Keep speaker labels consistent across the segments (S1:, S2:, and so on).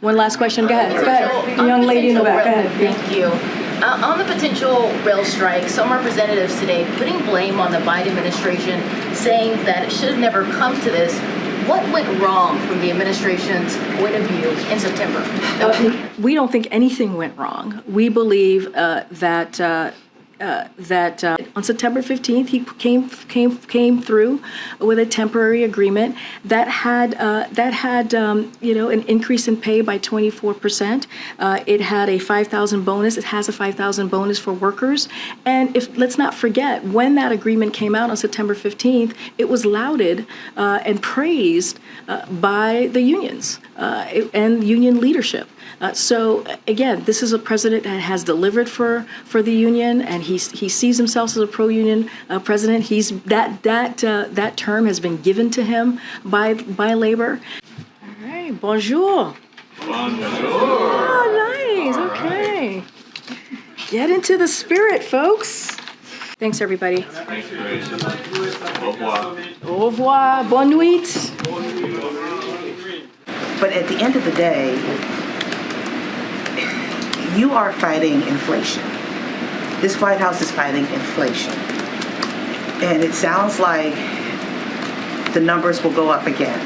S1: One last question. Go ahead. Go ahead. The young lady in the back. Go ahead.
S2: Thank you. On the potential rail strike, some representatives today putting blame on the Biden administration, saying that it should have never come to this. What went wrong from the administration's point of view in September?
S1: We don't think anything went wrong. We believe that on September 15th, he came through with a temporary agreement that had an increase in pay by 24%. It had a 5,000 bonus. It has a 5,000 bonus for workers. And let's not forget, when that agreement came out on September 15th, it was lauded and praised by the unions and union leadership. So again, this is a president that has delivered for the union, and he sees himself as a pro-union president. That term has been given to him by labor. All right, bonjour.
S3: Bonjour.
S1: Oh, nice. Okay. Get into the spirit, folks. Thanks, everybody.
S3: Au revoir.
S1: Au revoir. Bonne nuit.
S4: But at the end of the day, you are fighting inflation. This White House is fighting inflation. And it sounds like the numbers will go up again.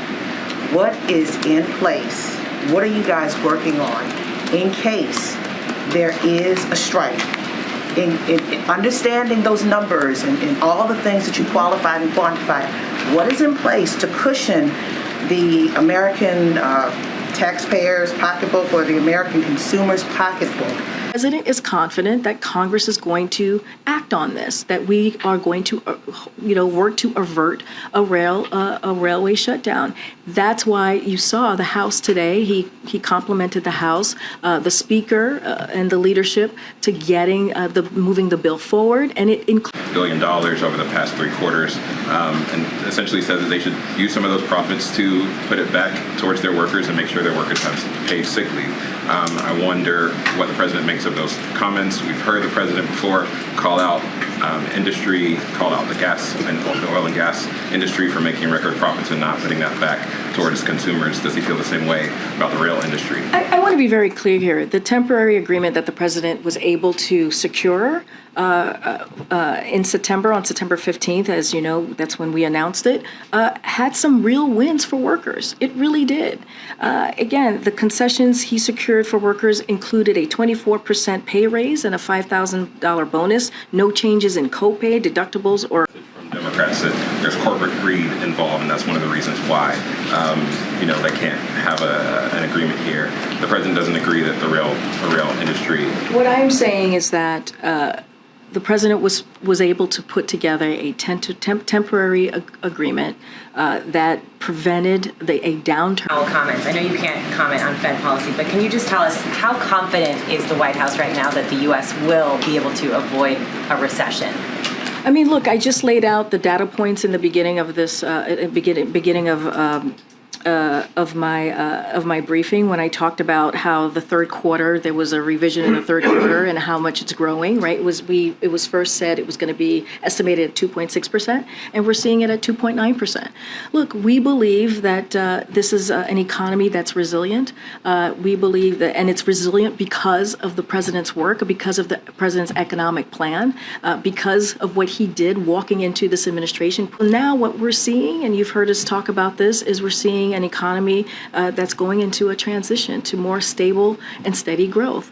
S4: What is in place? What are you guys working on in case there is a strike? In understanding those numbers and all the things that you qualified and quantified, what is in place to cushion the American taxpayers' pocketbook or the American consumer's pocketbook?
S1: The president is confident that Congress is going to act on this, that we are going to, work to avert a railway shutdown. That's why you saw the House today. He complimented the House, the Speaker, and the leadership to getting moving the bill forward, and it includes
S5: $1 billion over the past 3 quarters, and essentially says that they should use some of those profits to put it back towards their workers and make sure their workers have paid sick leave. I wonder what the president makes of those comments. We've heard the president before call out industry, call out the gas and the oil and gas industry for making record profits and not putting that back towards consumers. Does he feel the same way about the rail industry?
S1: I want to be very clear here. The temporary agreement that the president was able to secure in September, on September 15th, as you know, that's when we announced it, had some real wins for workers. It really did. Again, the concessions he secured for workers included a 24% pay raise and a $5,000 bonus, no changes in copay, deductibles, or
S5: From Democrats that there's corporate greed involved, and that's one of the reasons why they can't have an agreement here. The president doesn't agree that the rail industry.
S1: What I'm saying is that the president was able to put together a temporary agreement that prevented a downturn.
S6: Comments. I know you can't comment on Fed policy, but can you just tell us how confident is the White House right now that the U.S. will be able to avoid a recession?
S1: I mean, look, I just laid out the data points in the beginning of this, beginning of my briefing when I talked about how the third quarter, there was a revision in the third quarter and how much it's growing, right? It was first said it was going to be estimated at 2.6%, and we're seeing it at 2.9%. Look, we believe that this is an economy that's resilient. We believe that, and it's resilient because of the president's work, because of the president's economic plan, because of what he did walking into this administration. Now what we're seeing, and you've heard us talk about this, is we're seeing an economy that's going into a transition to more stable and steady growth.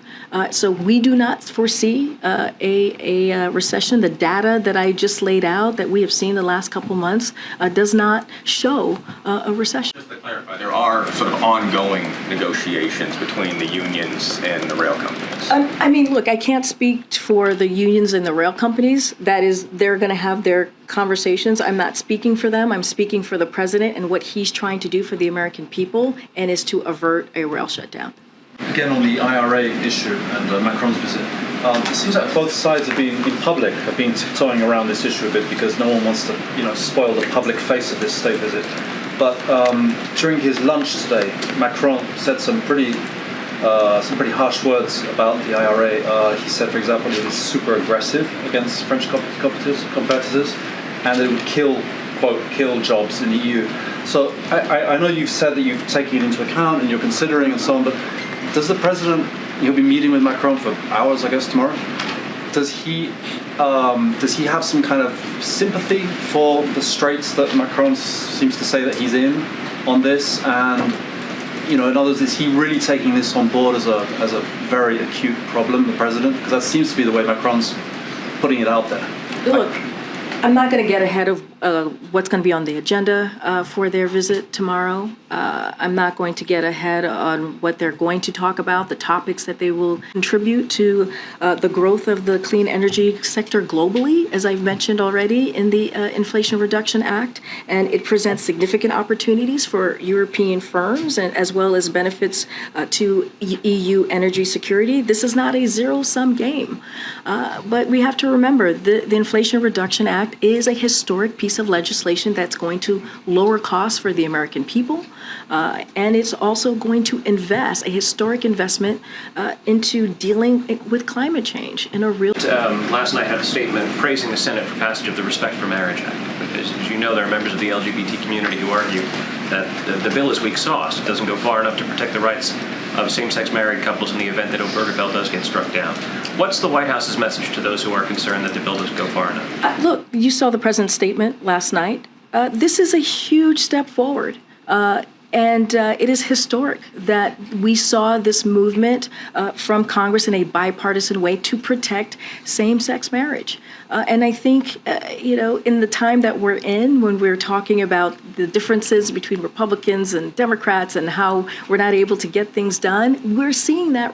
S1: So we do not foresee a recession. The data that I just laid out that we have seen the last couple months does not show a recession.
S3: Just to clarify, there are sort of ongoing negotiations between the unions and the rail companies.
S1: I mean, look, I can't speak for the unions and the rail companies. That is, they're going to have their conversations. I'm not speaking for them. I'm speaking for the president and what he's trying to do for the American people, and is to avert a rail shutdown.
S7: Again, on the IRA issue and Macron's visit, it seems like both sides have been, in public, have been tiptoeing around this issue a bit because no one wants to, spoil the public face of this state visit. But during his lunch today, Macron said some pretty harsh words about the IRA. He said, for example, it is super aggressive against French competitors, and that it would kill, quote, kill jobs in the EU. So I know you've said that you've taken it into account and you're considering and so on, but does the president, you'll be meeting with Macron for hours, I guess, tomorrow, does he have some kind of sympathy for the straits that Macron seems to say that he's in on this? And, in other words, is he really taking this on board as a very acute problem, the president? Because that seems to be the way Macron's putting it out there.
S1: Look, I'm not going to get ahead of what's going to be on the agenda for their visit tomorrow. I'm not going to get ahead on what they're going to talk about, the topics that they will contribute to the growth of the clean energy sector globally, as I've mentioned already in the Inflation Reduction Act. And it presents significant opportunities for European firms and as well as benefits to EU energy security. This is not a zero-sum game. But we have to remember the Inflation Reduction Act is a historic piece of legislation that's going to lower costs for the American people. And it's also going to invest, a historic investment into dealing with climate change in a real...
S8: Last night had a statement praising the Senate for passage of the Respect for Marriage Act, because as you know, there are members of the LGBT community who argue that the bill is weak sauce. It doesn't go far enough to protect the rights of same-sex married couples in the event that Obergefell does get struck down. What's the White House's message to those who are concerned that the bill doesn't go far enough?
S1: Look, you saw the president's statement last night. This is a huge step forward. And it is historic that we saw this movement from Congress in a bipartisan way to protect same-sex marriage. And I think, in the time that we're in, when we're talking about the differences between Republicans and Democrats and how we're not able to get things done, we're seeing that right